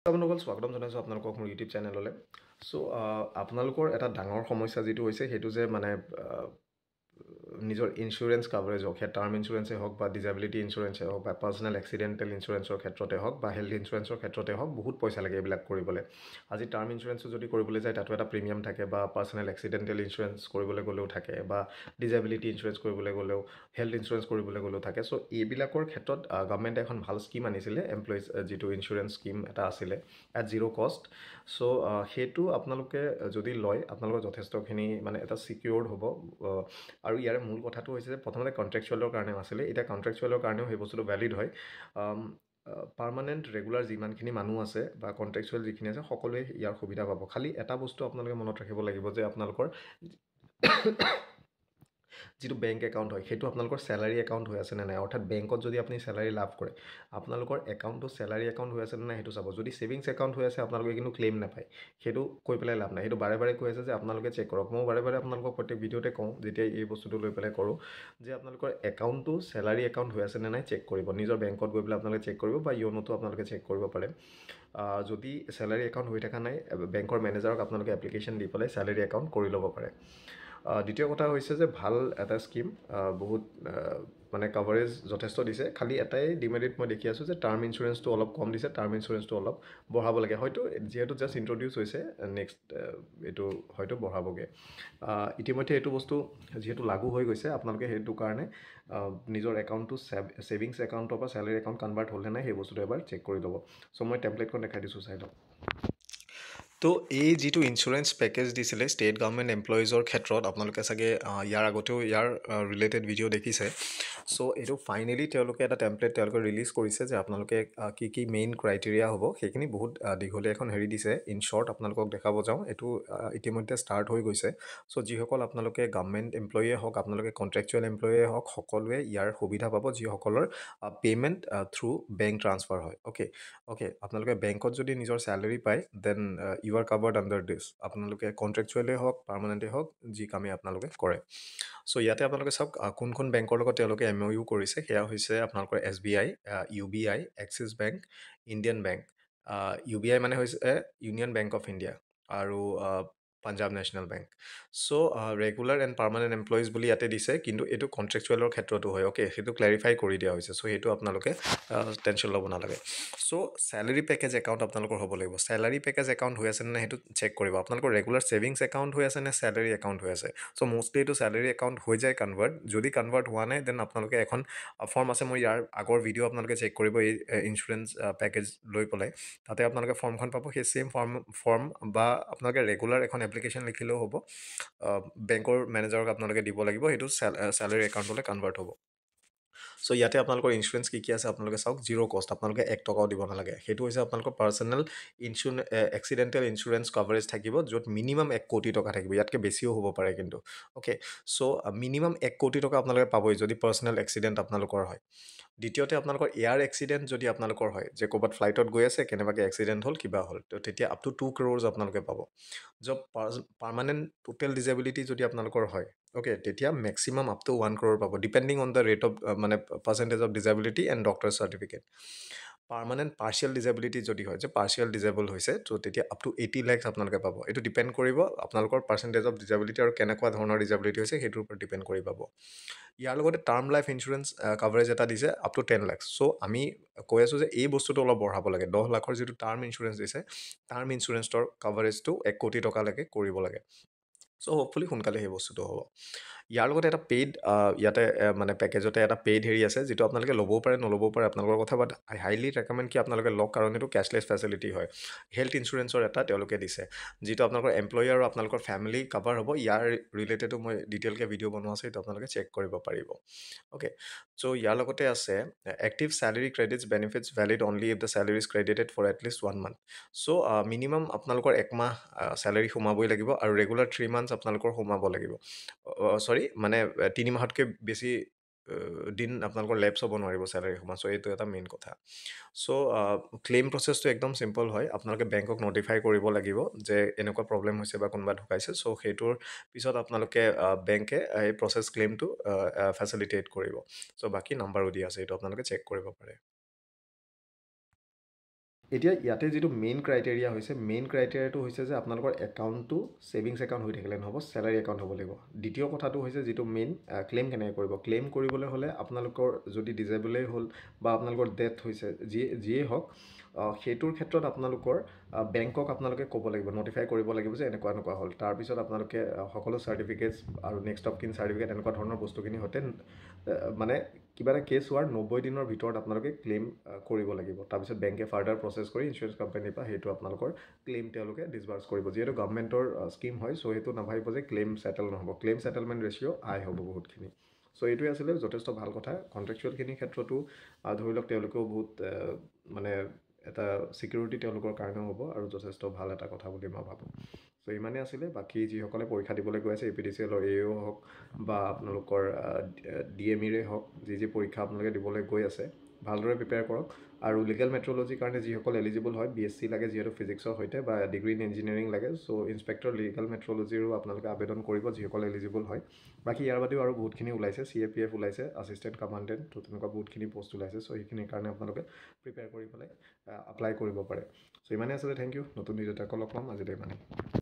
আপোনালোকক স্বাগতম জনাইছোঁ আপোনালোকক মোৰ ইউটিউব চেনেললৈ। আপোনালোকৰ এটা ডাঙৰ সমস্যা যিটো হৈছে সেইটো যে নিজৰ ইঞ্চুৰেঞ্চ কাভাৰেজ হওক, সেয়া টাৰ্ম ইঞ্চুৰেঞ্চেই হওক বা ডিজেবিলিটি ইঞ্চুৰেঞ্চেই হওক বা পাৰ্চনেল এক্সিডেণ্টেল ইঞ্চুৰেঞ্চৰ ক্ষেত্ৰতে হওক বা হেল্থ ইঞ্চুৰেঞ্চৰ ক্ষেত্ৰতে হওক, বহুত পইচা লাগে এইবিলাক কৰিবলৈ। আজি টাৰ্ম ইঞ্চুৰেঞ্চো যদি কৰিবলৈ যায় তাতো এটা প্ৰিমিয়াম থাকে, বা পাৰ্চনেল এক্সিডেণ্টেল ইঞ্চুৰেঞ্চ কৰিবলৈ গ'লেও থাকে, বা ডিজেবিলিটি ইঞ্চুৰেঞ্চ কৰিবলৈ গ'লেও, হেল্থ ইঞ্চুৰেঞ্চ কৰিবলৈ গ'লেও থাকে। এইবিলাকৰ ক্ষেত্ৰত গভৰ্ণমেণ্টে এখন ভাল স্কীম আনিছিলে, এমপ্লয়িজ যিটো ইঞ্চুৰেঞ্চ স্কীম এটা আছিলে এট জিৰ' কষ্ট। সেইটো আপোনালোকে যদি লয়, আপোনালোকৰ যথেষ্টখিনি মানে এটা ছিকিউৰ্ড হ'ব। আৰু ইয়াৰে মূল কথাটো হৈছে যে প্ৰথমতে কণ্ট্ৰেকচুৱেলৰ কাৰণে আছিলে, এতিয়া কণ্ট্ৰেকচুৱেলৰ কাৰণেও সেই বস্তুটো ভেলিড হয়। পাৰ্মানেণ্ট ৰেগুলাৰ যিমানখিনি মানুহ আছে বা কণ্ট্ৰেকচুৱেল যিখিনি আছে, সকলোৱে ইয়াৰ সুবিধা পাব। খালি এটা বস্তু আপোনালোকে মনত ৰাখিব লাগিব যে আপোনালোকৰ যিটো বেংক একাউণ্ট হয় সেইটো আপোনালোকৰ চেলাৰী একাউণ্ট হৈ আছে নে নাই। অৰ্থাৎ বেংকত যদি আপুনি চেলাৰী লাভ কৰে, আপোনালোকৰ একাউণ্টটো চেলাৰী একাউণ্ট হৈ আছে নে নাই সেইটো চাব। যদি ছেভিংছ একাউণ্ট হৈ আছে, আপোনালোকে কিন্তু ক্লেইম নাপায়। সেইটো কৈ পেলাই লাভ নাই। সেইটো বাৰে বাৰে কৈ আছে যে আপোনালোকে চেক কৰক। মই বাৰে বাৰে আপোনালোকক প্ৰত্যেক ভিডিঅ'তে কওঁ, যেতিয়া এই বস্তুটো লৈ পেলাই কৰোঁ, যে আপোনালোকৰ একাউণ্টটো চেলাৰী একাউণ্ট হৈ আছে নে নাই চেক কৰিব। নিজৰ বেংকত গৈ পেলাই আপোনালোকে চেক কৰিব, বা য়োনোটো আপোনালোকে চেক কৰিব পাৰে। যদি চেলাৰী একাউণ্ট হৈ থকা নাই, বেংকৰ মেনেজাৰক আপোনালোকে এপ্লিকেশ্যন দি পেলাই চেলাৰী একাউণ্ট কৰি ল'ব পাৰে। দ্বিতীয় কথা হৈছে যে ভাল এটা স্কীম, বহুত মানে কাভাৰেজ যথেষ্ট দিছে। খালি এটাই ডিমেৰিট মই দেখি আছোঁ যে টাৰ্ম ইঞ্চুৰেঞ্চটো অলপ কম দিছে, টাৰ্ম ইঞ্চুৰেঞ্চটো অলপ বঢ়াব লাগে। হয়তো যিহেতু জাষ্ট ইণ্ট্ৰডিউচ হৈছে, নেক্সট এইটো হয়তো বঢ়াবগৈ। ইতিমধ্যে এইটো বস্তু যিহেতু লাগু হৈ গৈছে, আপোনালোকে সেইটো কাৰণে নিজৰ একাউণ্টটো ছেভিংছ একাউণ্টৰ পৰা চেলাৰী একাউণ্ট কনভাৰ্ট হ'ল নে নাই সেই বস্তুটো এবাৰ চেক কৰি ল'ব। মই টেম্পলেটখন দেখাই দিছোঁ, চাই লওক। তো এই যিটো ইঞ্চুৰেঞ্চ পেকেজ দিছিলে ষ্টেট গভৰ্ণমেণ্ট এমপ্লয়িজৰ ক্ষেত্ৰত, আপোনালোকে চাগে ইয়াৰ আগতেও ইয়াৰ ৰিলেটেড ভিডিঅ' দেখিছে। এইটো ফাইনেলি তেওঁলোকে এটা টেম্পলেট তেওঁলোকে ৰিলিজ কৰিছে যে আপোনালোকে কি কি মেইন ক্ৰাইটেৰিয়া হ'ব, সেইখিনি বহুত দীঘলীয়া এখন হেৰি দিছে। ইন শ্বৰ্ট আপোনালোকক দেখাব যাওঁ, এইটো ইতিমধ্যে ষ্টাৰ্ট হৈ গৈছে। যিসকল আপোনালোকে গভৰ্ণমেণ্ট এমপ্লয়িয়ে হওক, আপোনালোকে কণ্ট্ৰেকচুৱেল এমপ্লয়িয়ে হওক, সকলোৱে ইয়াৰ সুবিধা পাব, যিসকলৰ পে'মেণ্ট থ্ৰু বেংক ট্ৰান্সফাৰ হয়। অ'কে, আপোনালোকে বেংকত যদি নিজৰ চেলাৰী পায়, then you are covered under this. আপোনালোকে কণ্ট্ৰেকচুৱেলেই হওক, পাৰ্মানেণ্টেই হওক, যি কামেই আপোনালোকে কৰে। ইয়াতে আপোনালোকে চাওক কোন বেংকৰ লগত তেওঁলোকে MOU কৰিছে। সেয়া হৈছে আপোনালোকৰ SBI, UBI, axis bank, Indian bank. UBI মানে হৈছে ইউনিয়ন বেংক অফ ইণ্ডিয়া, আৰু Punjab national bank. Regular and permanent employees বুলি ইয়াতে দিছে, কিন্তু এইটো কণ্ট্ৰেকচুৱেলৰ ক্ষেত্ৰতো হয়। অ'কে, সেইটো ক্লেৰিফাই কৰি দিয়া হৈছে। সেইটো আপোনালোকে টেনশ্যন ল'ব নালাগে। চেলাৰী পেকেজ একাউণ্ট আপোনালোকৰ হ'ব লাগিব। চেলাৰী পেকেজ একাউণ্ট হৈ আছে নে সেইটো চেক কৰিব। আপোনালোকৰ ৰেগুলাৰ ছেভিংছ একাউণ্ট হৈ আছে নে চেলাৰী একাউণ্ট হৈ আছে। মষ্টলি এইটো চেলাৰী একাউণ্ট হৈ যায় কনভাৰ্ট। যদি কনভাৰ্ট হোৱা নাই, দেন আপোনালোকে এখন ফৰ্ম আছে, মই ইয়াৰ আগৰ ভিডিঅ' আপোনালোকে চেক কৰিব এই ইঞ্চুৰেঞ্চ পেকেজ লৈ পেলাই। তাতে আপোনালোকে ফৰ্মখন পাব। সেই ছেইম ফৰ্ম বা আপোনালোকে ৰেগুলাৰ এখন এপ্লিকেশ্যন লিখিলেও হ'ব, বেংকৰ মেনেজাৰক আপোনালোকে দিব লাগিব। সেইটো চেলাৰী একাউণ্টলৈ কনভাৰ্ট হ'ব। ইয়াতে আপোনালোকৰ ইঞ্চুৰেঞ্চ কি আছে আপোনালোকে চাওক। জিৰ' কষ্ট, আপোনালোকে 1 টকাও দিব নালাগে। সেইটো হৈছে আপোনালোকৰ পাৰ্চনেল এক্সিডেণ্টেল ইঞ্চুৰেঞ্চ কাভাৰেজ থাকিব, য'ত মিনিমাম 1 কোটি টকা থাকিব। ইয়াতকৈ বেছিও হ'ব পাৰে কিন্তু। অ'কে, মিনিমাম 1 কোটি টকা আপোনালোকে পাবই যদি পাৰ্চনেল এক্সিডেণ্ট আপোনালোকৰ হয়। দ্বিতীয়তে, আপোনালোকৰ এয়াৰ এক্সিডেণ্ট যদি আপোনালোকৰ হয়, যে ক'ৰবাত ফ্লাইটত গৈ আছে, কেনেবাকৈ এক্সিডেণ্ট হ'ল, কিবা হ'ল, তেতিয়া আপ টু 2 crores আপোনালোকে পাব। পাৰ্মানেণ্ট টোটেল ডিজেবিলিটি যদি আপোনালোকৰ হয়, অ'কে, তেতিয়া মেক্সিমাম আপ টু 1 crore পাব, depending on the rate of মানে percentage of disability and doctor certificate. Permanent partial disability যদি হয়, যে পাৰ্চিয়েল ডিজেবল হৈছে, তেতিয়া আপ টু 80 lakhs আপোনালোকে পাব। এইটো ডিপেণ্ড কৰিব আপোনালোকৰ পাৰ্চেণ্টেজ অফ ডিজেবিলিটি আৰু কেনেকুৱা ধৰণৰ ডিজেবিলিটি হৈছে সেইটোৰ ওপৰত ডিপেণ্ড কৰি পাব। ইয়াৰ লগতে টাৰ্ম লাইফ ইঞ্চুৰেঞ্চ কাভাৰেজ এটা দিছে আপ টু 10 lakhs। আমি কৈ আছোঁ যে এই বস্তুটো অলপ বঢ়াব লাগে। 10 লাখৰ যিটো টাৰ্ম ইঞ্চুৰেঞ্চ দিছে, টাৰ্ম ইঞ্চুৰেঞ্চৰ কাভাৰেজটো 1 কোটি টকালৈকে কৰিব লাগে। হোপফুলি সোনকালে সেই বস্তুটো হ'ব। ইয়াৰ লগতে এটা পেইড ইয়াতে মানে পেকেজতে এটা পেইড হেৰি আছে, যিটো আপোনালোকে ল'বও পাৰে, নল'বও পাৰে, আপোনালোকৰ কথা। বাট আই হাইলি ৰেকমেণ্ড কি আপোনালোকে লওক, কাৰণ এইটো কেছলেছ ফেচিলিটি হয়। হেল্থ ইঞ্চুৰেঞ্চৰ এটা তেওঁলোকে দিছে, যিটো আপোনালোকৰ এমপ্লয়ী আৰু আপোনালোকৰ ফেমিলি কাভাৰ হ'ব। ইয়াৰ ৰিলেটেডো মই ডিটেইলকৈ ভিডিঅ' বনোৱা আছে, সেইটো আপোনালোকে চেক কৰিব পাৰিব। অ'কে, ইয়াৰ লগতে আছে active salary credits benefits valid only if the salary is credited for at least 1 month। Minimum আপোনালোকৰ 1 মাহ চেলাৰী সোমাবই লাগিব, আৰু ৰেগুলাৰ 3 months আপোনালোকৰ সোমাব লাগিব। 3 মাহতকৈ বেছি দিন আপোনালোকৰ লেপছ হ'ব নোৱাৰিব চেলাৰী সোমোৱা। এইটো এটা মেইন কথা। ক্লেইম প্ৰচেছটো একদম চিম্পল হয়। আপোনালোকে বেংকক নটিফাই কৰিব লাগিব যে এনেকুৱা প্ৰব্লেম হৈছে বা কোনোবা ঢুকাইছে। সেইটোৰ পিছত আপোনালোকে বেংকে এই প্ৰচেছ ক্লেইমটো ফেচিলিটেট কৰিব। বাকী নাম্বাৰো দিয়া আছে, এইটো আপোনালোকে চেক কৰিব পাৰে। এতিয়া ইয়াতে যিটো মেইন ক্ৰাইটেৰিয়া হৈছে, মেইন ক্ৰাইটেৰিয়াটো হৈছে যে আপোনালোকৰ একাউণ্টটো ছেভিংছ একাউণ্ট হৈ থাকিলে নহ'ব, চেলাৰী একাউণ্ট হ'ব লাগিব। দ্বিতীয় কথাটো হৈছে যিটো মেইন, ক্লেইম কেনেকৈ কৰিব। ক্লেইম কৰিবলৈ হ'লে আপোনালোকৰ যদি ডিজেবলেই হ'ল বা আপোনালোকৰ ডেথ হৈছে, যিয়েই হওক, সেইটোৰ ক্ষেত্ৰত আপোনালোকৰ বেংকক আপোনালোকে ক'ব লাগিব, নটিফাই কৰিব লাগিব যে এনেকুৱা এনেকুৱা হ'ল। তাৰপিছত আপোনালোকে সকলো চাৰ্টিফিকেটছ আৰু নেক্সট অফ কিন চাৰ্টিফিকেট এনেকুৱা ধৰণৰ বস্তুখিনি সৈতে মানে কিবা এটা কেছ হোৱাৰ 90 দিনৰ ভিতৰত আপোনালোকে ক্লেইম কৰিব লাগিব। তাৰপিছত বেংকে ফাৰ্ডাৰ প্ৰচেছ কৰি ইঞ্চুৰেঞ্চ কোম্পানীৰ পৰা সেইটো আপোনালোকৰ ক্লেইম তেওঁলোকে ডিছবাৰ্চ কৰিব। যিহেতু গভৰ্ণমেণ্টৰ স্কীম হয়, চ' সেইটো নাভাবিব যে ক্লেইম ছেটেল নহ'ব। ক্লেইম ছেটেলমেণ্ট ৰেচিঅ' হাই হ'ব বহুতখিনি। চ' এইটোৱে আছিলে যথেষ্ট ভাল কথা। কণ্ট্ৰেকচুৱেলখিনিৰ ক্ষেত্ৰতো ধৰি লওক তেওঁলোকেও বহুত মানে এটা ছিকিউৰিটি তেওঁলোকৰ কাৰণেও হ'ব আৰু যথেষ্ট ভাল এটা কথা বুলি মই ভাবোঁ। চ' ইমানেই আছিলে। বাকী যিসকলে পৰীক্ষা দিবলৈ গৈ আছে, APDCL AO হওক বা আপোনালোকৰ DME হওক, যি পৰীক্ষা আপোনালোকে দিবলৈ গৈ আছে, ভালদৰে প্ৰিপেয়াৰ কৰক। আৰু লিগেল মেট্ৰলজিৰ কাৰণে যিসকল এলিজিবল হয়, BSc লাগে যিহেতু ফিজিক্সৰ সৈতে, বা ডিগ্ৰী ইন ইঞ্জিনিয়াৰিং লাগে, চ' ইনস্পেক্টৰ লিগেল মেট্ৰলজিৰো আপোনালোকে আবেদন কৰিব যিসকল এলিজিবল হয়। বাকী ইয়াৰ বাদেও আৰু বহুতখিনি ওলাইছে, CAPF ওলাইছে, আছিষ্টেণ্ট কমাণ্ডেণ্ট, তো তেনেকুৱা বহুতখিনি পষ্ট ওলাইছে। চ' সেইখিনিৰ কাৰণে আপোনালোকে প্ৰিপেয়াৰ কৰি পেলাই এপ্লাই কৰিব পাৰে। চ' ইমানেই আছিলে। Thank you. নতুন ভিডিঅ'ত আকৌ লগ পাম। আজিলৈ ইমানেই।